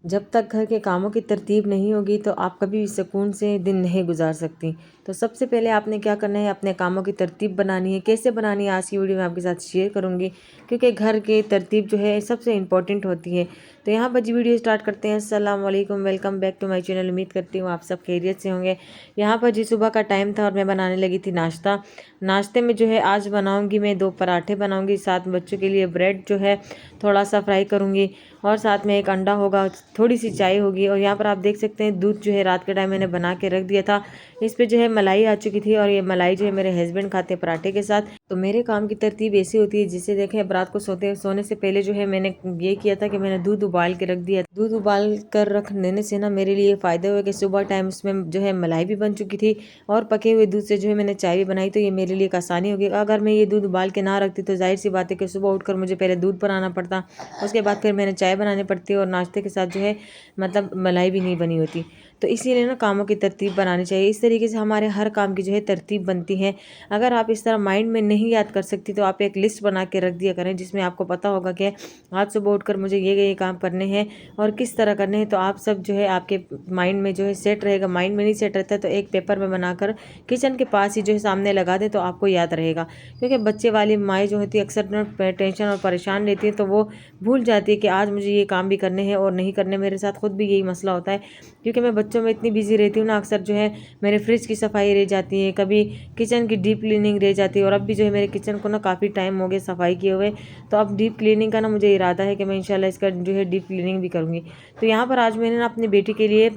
जब तक घर के कामों की तरतीब नहीं होगी तो आप कभी भी सुकून से दिन नहीं गुजार सकती। तो सबसे पहले आपने क्या करना है, अपने कामों की तरतीब बनानी है। कैसे बनानी है आज की वीडियो में आपके साथ शेयर करूंगी, क्योंकि घर की तरतीब जो है सबसे इम्पोर्टेंट होती है। तो यहाँ पर जी वीडियो स्टार्ट करते हैं। अस्सलाम वालेकुम, welcome back to my channel. उम्मीद करती हूँ आप सब खैरियत से होंगे। यहाँ पर जी सुबह का टाइम था और मैं बनाने लगी थी नाश्ता। नाश्ते में जो है आज बनाऊंगी मैं 2 पराठे बनाऊंगी, साथ बच्चों के लिए ब्रेड जो है थोड़ा सा फ्राई करूंगी और साथ में एक अंडा होगा, थोड़ी सी चाय होगी। और यहाँ पर आप देख सकते हैं दूध जो है रात के टाइम मैंने बना के रख दिया था। इस पे जो है मलाई आ चुकी थी और ये मलाई जो है मेरे हस्बैंड खाते हैं पराठे के साथ। तो मेरे काम की तरतीब ऐसी होती है, जिसे देखें अब रात को सोने से पहले जो है मैंने ये किया था कि मैंने दूध उबाल के रख दिया। दूध उबाल कर रख देने से ना मेरे लिए फ़ायदा हुआ कि सुबह टाइम उसमें जो है मलाई भी बन चुकी थी और पके हुए दूध से जो है मैंने चाय भी बनाई। तो ये मेरे लिए एक आसानी होगी। अगर मैं ये दूध उबाल के ना रखती तो जाहिर सी बात है कि सुबह उठकर मुझे पहले दूध बनाना पड़ता, उसके बाद फिर मैंने चाय बनानी पड़ती और नाश्ते के साथ जो है मतलब मलाई भी नहीं बनी होती। तो इसीलिए ना कामों की तरतीब बनानी चाहिए। इस तरीके से हमारे हर काम की जो है तरतीब बनती है। अगर आप इस तरह माइंड में नहीं याद कर सकती तो आप एक लिस्ट बना के रख दिया करें, जिसमें आपको पता होगा कि आज सुबह उठकर मुझे ये काम करने हैं और किस तरह करने हैं। तो आप सब जो है आपके माइंड में जो है सेट रहेगा। माइंड में नहीं सेट रहता है तो एक पेपर में बनाकर किचन के पास ही जो है सामने लगा दें तो आपको याद रहेगा। क्योंकि बच्चे वाली माएँ जो होती है अक्सर टेंशन और परेशान रहती है, तो वो भूल जाती है कि आज मुझे ये काम भी करने हैं और नहीं करने। मेरे साथ खुद भी यही मसला होता है, क्योंकि मैं बच्चों में इतनी बिजी रहती हूँ ना, अक्सर जो है मेरे फ्रिज की सफाई रह जाती है, कभी किचन की डीप क्लीनिंग रह जाती है। और अब भी जो है मेरे किचन को ना काफ़ी टाइम हो गया सफाई किए हुए। तो अब डीप क्लीनिंग का ना मुझे इरादा है कि मैं इंशाल्लाह इसका जो है डीप क्लीनिंग भी करूँगी। तो यहाँ पर आज मैंने ना अपनी बेटी के लिए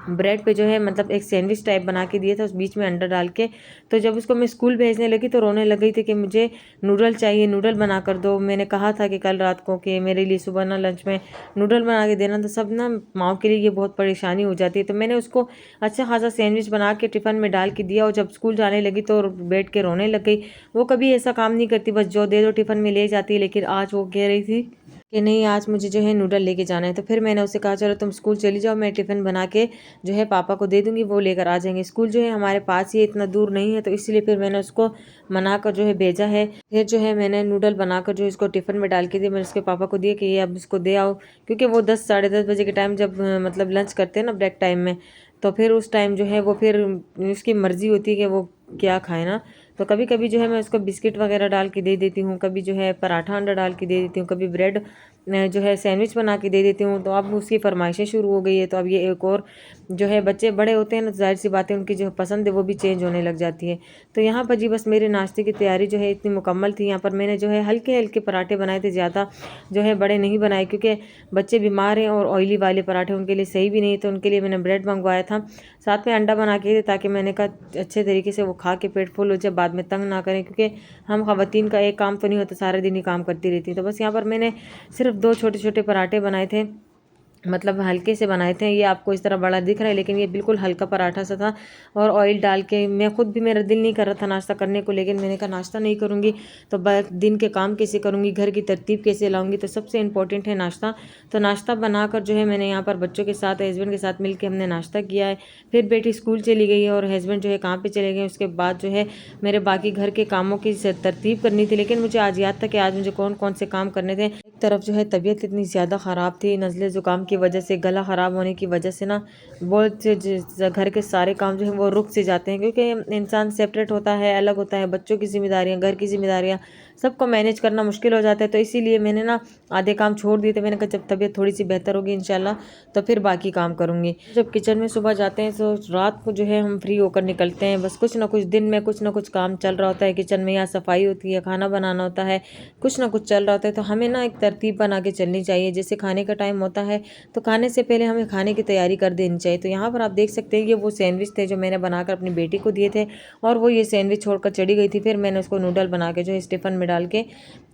ब्रेड पे जो है मतलब एक सैंडविच टाइप बना के दिया था, उस बीच में अंडा डाल के। तो जब उसको मैं स्कूल भेजने लगी तो रोने लग गई थी कि मुझे नूडल चाहिए, नूडल बना कर दो। मैंने कहा था कि कल रात को कि मेरे लिए सुबह ना लंच में नूडल बना के देना। तो सब ना माओ के लिए ये बहुत परेशानी हो जाती है। तो मैंने उसको अच्छा खासा सैंडविच बना के टिफ़िन में डाल के दिया और जब स्कूल जाने लगी तो बैठ के रोने लग गई। वो कभी ऐसा काम नहीं करती, बस जो दे दो टिफ़िन में ले जाती है। लेकिन आज वो कह रही थी कि नहीं, आज मुझे जो है नूडल लेके जाना है। तो फिर मैंने उसे कहा चलो तुम स्कूल चली जाओ, मैं टिफ़िन बना के जो है पापा को दे दूंगी, वो लेकर आ जाएंगे। स्कूल जो है हमारे पास ही है, इतना दूर नहीं है। तो इसलिए फिर मैंने उसको मना कर जो है भेजा है। फिर जो है मैंने नूडल बनाकर जो इसको टिफ़िन में डाल के दिया। मैंने उसके पापा को दिया कि ये अब इसको दे आओ, क्योंकि वो 10 साढ़े 10 बजे के टाइम जब मतलब लंच करते हैं ना ब्रेक टाइम में, तो फिर उस टाइम जो है वो फिर उसकी मर्ज़ी होती है कि वो क्या खाए ना। तो कभी कभी जो है मैं उसको बिस्किट वगैरह डाल के दे देती हूँ, कभी जो है पराठा अंडा डाल के दे देती हूँ, कभी ब्रेड जो है सैंडविच बना के दे देती हूँ। तो अब उसकी फरमाइशें शुरू हो गई है। तो अब ये एक और जो है बच्चे बड़े होते हैं ना, तो जाहिर सी बात है उनकी जो पसंद है वो भी चेंज होने लग जाती है। तो यहाँ पर जी बस मेरे नाश्ते की तैयारी जो है इतनी मुकम्मल थी। यहाँ पर मैंने जो है हल्के हल्के पराठे बनाए थे, ज़्यादा जो है बड़े नहीं बनाए, क्योंकि बच्चे बीमार हैं और ऑयली वाले पराठे उनके लिए सही भी नहीं। तो उनके लिए मैंने ब्रेड मंगवाया था, साथ में अंडा बना के, ताकि मैंने कहा अच्छे तरीके से वो खा के पेट फुल हो जाए, बाद में तंग ना करें। क्योंकि हम ख़वातीन का एक काम तो नहीं होता, सारे दिन ही काम करती रहती। तो बस यहाँ पर मैंने सिर्फ 2 छोटे छोटे पराठे बनाए थे, मतलब हल्के से बनाए थे। ये आपको इस तरह बड़ा दिख रहा है, लेकिन ये बिल्कुल हल्का पराठा सा था। और ऑयल डाल के मैं खुद भी, मेरा दिल नहीं कर रहा था नाश्ता करने को, लेकिन मैंने कहा नाश्ता नहीं करूँगी तो दिन के काम कैसे करूँगी, घर की तरतीब कैसे लाऊंगी। तो सबसे इम्पोर्टेंट है नाश्ता। तो नाश्ता बनाकर जो है मैंने यहाँ पर बच्चों के साथ, हस्बैंड के साथ मिल के हमने नाश्ता किया है। फिर बेटी स्कूल चली गई है और हस्बैंड जो है काम पर चले गए। उसके बाद जो है मेरे बाकी घर के कामों की तरतीब करनी थी। लेकिन मुझे आज याद था कि आज मुझे कौन कौन से काम करने थे। एक तरफ जो है तबीयत इतनी ज़्यादा ख़राब थी, नज़ले ज़ुकाम की वजह से, गला ख़राब होने की वजह से ना बहुत से घर के सारे काम जो है वो रुक से जाते हैं। क्योंकि इंसान सेपरेट होता है, अलग होता है, बच्चों की जिम्मेदारियाँ, घर की जिम्मेदारियाँ, सबको मैनेज करना मुश्किल हो जाता है। तो इसीलिए मैंने ना आधे काम छोड़ दिए थे। मैंने कहा जब तबीयत थोड़ी सी बेहतर होगी इंशाल्लाह तो फिर बाकी काम करूँगी। जब किचन में सुबह जाते हैं तो रात को जो है हम फ्री होकर निकलते हैं। बस कुछ ना कुछ दिन में कुछ ना कुछ काम चल रहा होता है किचन में, या सफाई होती है, खाना बनाना होता है, कुछ ना कुछ चल रहा होता है। तो हमें ना एक तरतीब बना के चलनी चाहिए। जैसे खाने का टाइम होता है तो खाने से पहले हमें खाने की तैयारी कर देनी चाहिए। तो यहाँ पर आप देख सकते हैं ये वो सैंडविच थे जो मैंने बनाकर अपनी बेटी को दिए थे, और वो ये सैंडविच छोड़कर चली गई थी। फिर मैंने उसको नूडल बना के जो है टिफ़िन में डाल के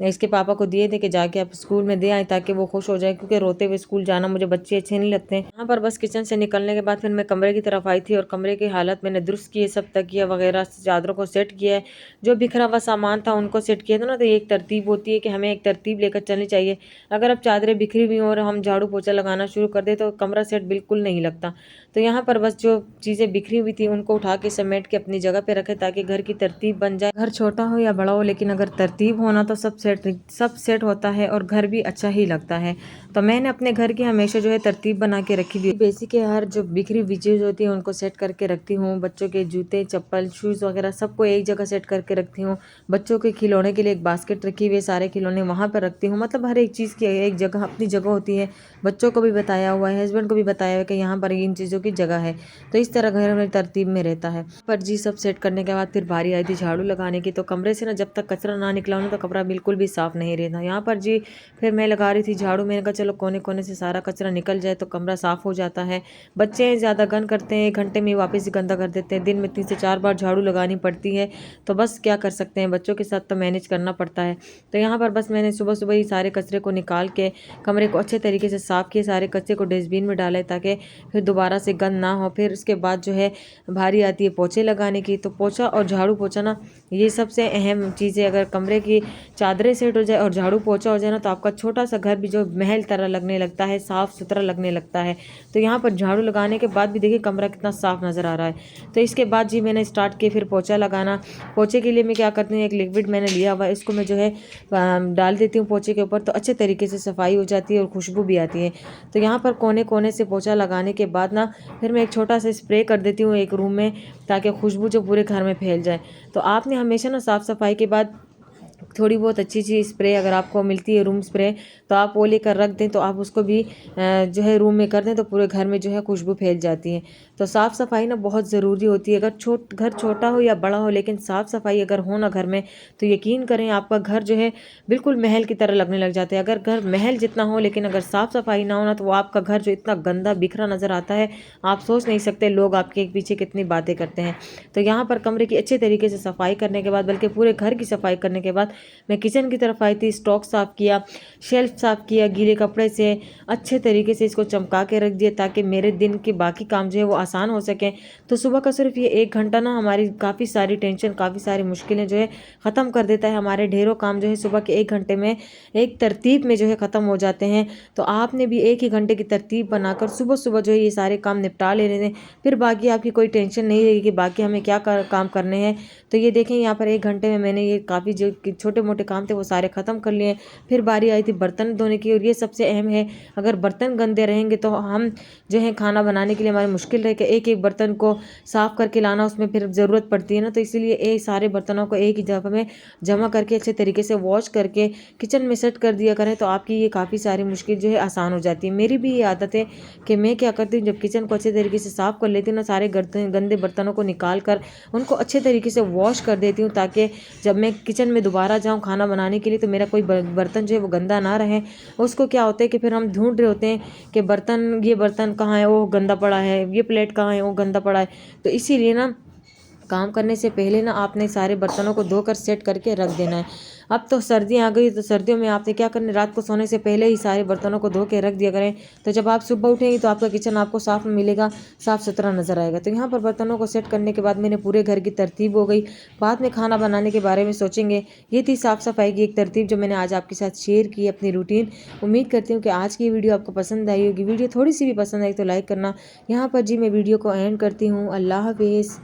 इसके पापा को दिए थे कि जाके आप स्कूल में दे आए, ताकि वो खुश हो जाए। क्योंकि रोते हुए स्कूल जाना मुझे बच्चे अच्छे नहीं लगते हैं। यहाँ पर बस किचन से निकलने के बाद फिर मैं कमरे की तरफ आई थी, और कमरे की हालत मैंने दुरुस्त की है, सब तकिया वगैरह चादरों को सेट किया है, जो बिखरा हुआ सामान था उनको सेट किया था ना। तो ये एक तरतीब होती है कि हमें एक तरतीब लेकर चलनी चाहिए चाहिए। अगर अब चादरें बिखरी हुई हों और हम झाड़ू पोछा लगाना शुरू कर दें तो कमरा सेट बिल्कुल नहीं लगता। तो यहाँ पर बस जो चीज़ें बिखरी हुई थी उनको उठा के समेट के अपनी जगह पे रखें ताकि घर की तरतीब बन जाए। घर छोटा हो या बड़ा हो, लेकिन अगर तरतीब होना तो सब सेट होता है और घर भी अच्छा ही लगता है। तो मैंने अपने घर की हमेशा जो है तरतीब बना के रखी हुई। बेसिक है, हर जो बिखरी हुई चीज़ होती है उनको सेट करके रखती हूँ। बच्चों के जूते, चप्पल, शूज़ वगैरह सबको एक जगह सेट करके रखती हूँ। बच्चों के खिलौने के लिए एक बास्केट रखी हुई है, सारे खिलौने वहाँ पर रखती हूँ। मतलब हर एक चीज़ की एक जगह अपनी जगह होती है। बच्चों को भी बताया हुआ है, हस्बैंड को भी बताया हुआ है कि यहाँ पर इन चीज़ों की जगह है। तो इस तरह घर में तरतीब में रहता है। पर जी सब सेट करने के बाद फिर बारी आई थी झाड़ू लगाने की। तो कमरे से ना जब तक कचरा ना निकला हो ना तो कमरा बिल्कुल भी साफ़ नहीं रहता। यहाँ पर जी फिर मैं लगा रही थी झाड़ू। मैंने कहा चलो कोने कोने से सारा कचरा निकल जाए तो कमरा साफ़ हो जाता है। बच्चे ज़्यादा गंद करते हैं, 1 घंटे में वापस ही गंदा कर देते हैं। दिन में 3 से 4 बार झाड़ू लगानी पड़ती है। तो बस क्या कर सकते हैं, बच्चों के साथ तो मैनेज करना पड़ता है। तो यहाँ पर बस मैंने सुबह सुबह ही सारे कचरे को निकाल के कमरे को अच्छे तरीके से साफ़ किए, सारे कचरे को डस्टबिन में डाले ताकि फिर दोबारा से गंद ना हो। फिर उसके बाद जो है भारी आती है पोछे लगाने की। तो पोछा और झाड़ू पोछा ना ये सबसे अहम चीज़ है। अगर कमरे की चादरें सेट हो जाए और झाड़ू पोछा हो जाए ना तो आपका छोटा सा घर भी जो महल तरह लगने लगता है, साफ़ सुथरा लगने लगता है। तो यहाँ पर झाड़ू लगाने के बाद भी देखिए कमरा कितना साफ़ नज़र आ रहा है। तो इसके बाद जी मैंने स्टार्ट किया फिर पोछा लगाना। पोछे के लिए मैं क्या करती हूँ, एक लिक्विड मैंने लिया हुआ है, इसको मैं जो है डाल देती हूँ पोछे के ऊपर। तो अच्छे तरीके से सफाई हो जाती है और खुशबू भी आती है। तो यहाँ पर कोने कोने से पोछा लगाने के बाद ना फिर मैं एक छोटा सा स्प्रे कर देती हूँ एक रूम में ताकि खुशबू जो पूरे घर में फैल जाए। तो आपने हमेशा ना साफ़ सफाई के बाद थोड़ी बहुत अच्छी सी स्प्रे अगर आपको मिलती है रूम स्प्रे तो आप वो लेकर रख दें। तो आप उसको भी जो है रूम में कर दें तो पूरे घर में जो है खुशबू फैल जाती है। तो साफ़ सफाई ना बहुत ज़रूरी होती है। अगर घर छोटा हो या बड़ा हो, लेकिन साफ़ सफाई अगर हो ना घर में तो यकीन करें आपका घर जो है बिल्कुल महल की तरह लगने लग जाता है। अगर घर महल जितना हो लेकिन अगर साफ़ सफाई ना हो ना तो वो आपका घर जो इतना गंदा बिखरा नज़र आता है, आप सोच नहीं सकते लोग आपके पीछे कितनी बातें करते हैं। तो यहाँ पर कमरे की अच्छे तरीके से सफाई करने के बाद, बल्कि पूरे घर की सफाई करने के बाद मैं किचन की तरफ आई थी। स्टॉक साफ़ किया, शेल्फ साफ़ किया, गीले कपड़े से अच्छे तरीके से इसको चमका के रख दिया ताकि मेरे दिन के बाकी काम जो है वो आसान हो सकें। तो सुबह का सिर्फ ये 1 घंटा ना हमारी काफ़ी सारी टेंशन, काफ़ी सारी मुश्किलें जो है ख़त्म कर देता है। हमारे ढेरों काम जो है सुबह के 1 घंटे में एक तरतीब में जो है ख़त्म हो जाते हैं। तो आपने भी 1 ही घंटे की तरतीब बनाकर सुबह सुबह जो है ये सारे काम निपटा लेने दें। फिर बाकी आपकी कोई टेंशन नहीं रहेगी कि बाकी हमें क्या काम करने हैं। तो ये देखें यहाँ पर 1 घंटे में मैंने ये काफ़ी जो छोटे मोटे काम थे वो सारे ख़त्म कर लिए। फिर बारी आई थी बर्तन धोने की और ये सबसे अहम है। अगर बर्तन गंदे रहेंगे तो हम जो है खाना बनाने के लिए हमारी मुश्किल रहेगी। एक एक बर्तन को साफ़ करके लाना, उसमें फिर ज़रूरत पड़ती है ना। तो इसीलिए ये सारे बर्तनों को एक ही जगह में जमा करके अच्छे तरीके से वॉश करके किचन में सेट कर दिया करें तो आपकी ये काफ़ी सारी मुश्किल जो है आसान हो जाती है। मेरी भी ये आदत है कि मैं क्या करती हूँ, जब किचन को अच्छे तरीके से साफ़ कर लेती हूँ ना, सारे गंदे बर्तनों को निकाल कर उनको अच्छे तरीके से वॉश कर देती हूँ ताकि जब मैं किचन में दोबारा जाऊँ खाना बनाने के लिए तो मेरा कोई बर्तन जो है वो गंदा ना रहे। उसको क्या होता है कि फिर हम ढूंढ रहे होते हैं कि बर्तन, ये बर्तन कहाँ है, वो गंदा पड़ा है, ये प्लेट कहाँ है, वो गंदा पड़ा है। तो इसीलिए ना काम करने से पहले ना आपने सारे बर्तनों को धोकर सेट करके रख देना है। अब तो सर्दियाँ आ गई तो सर्दियों में आपने क्या करना है, रात को सोने से पहले ही सारे बर्तनों को धो के रख दिया करें। तो जब आप सुबह उठेंगे तो आपका किचन आपको साफ़ मिलेगा, साफ़ सुथरा नज़र आएगा। तो यहाँ पर बर्तनों को सेट करने के बाद मेरे पूरे घर की तरतीब हो गई। बाद में खाना बनाने के बारे में सोचेंगे। ये थी साफ़ सफाई की एक तरतीब जो मैंने आज आपके साथ शेयर की, अपनी रूटीन। उम्मीद करती हूँ कि आज की वीडियो आपको पसंद आई होगी। वीडियो थोड़ी सी भी पसंद आई तो लाइक करना। यहाँ पर जी मैं वीडियो को एंड करती हूँ। अल्लाह हाफिज़।